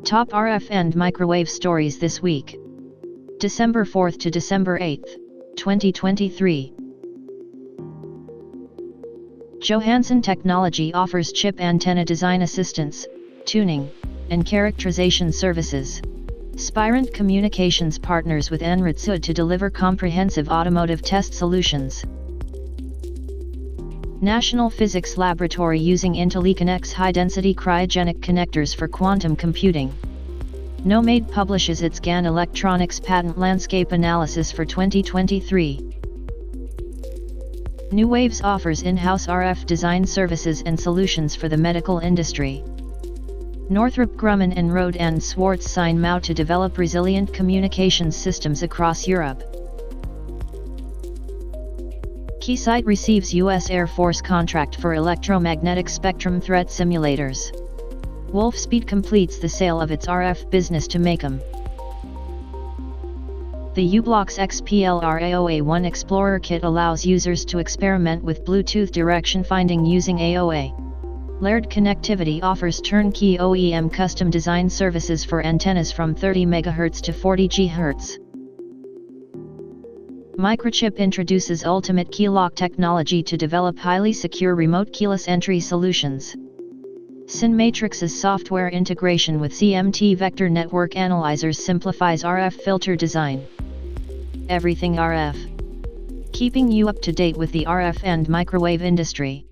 Top RF and microwave stories this week. December 4th to December 8th, 2023. Johansen Technology offers chip antenna design assistance, tuning, and characterization services. Spirent Communications partners with Einrad to deliver comprehensive automotive test solutions. National Physics Laboratory using IntelliConnect's high-density cryogenic connectors for quantum computing. Nomade publishes its GaN electronics patent landscape analysis for 2023. NewWaves offers in-house RF design services and solutions for the medical industry. Northrop Grumman and Rohde & Schwarz sign MOU to develop resilient communications systems across Europe. Keysight receives U.S. Air Force contract for electromagnetic spectrum threat simulators. Wolfspeed completes the sale of its RF business to MACOM. The u-blox XPLR-AOA1 Explorer kit allows users to experiment with Bluetooth direction finding using AOA. Layered Connectivity offers turnkey OEM custom design services for antennas from 30 MHz to 40 GHz. Microchip introduces ultimate key lock technology to develop highly secure remote keyless entry solutions. Cinematrix's software integration with CMT vector network analyzers simplifies RF filter design. Everything RF. Keeping you up to date with the RF and microwave industry.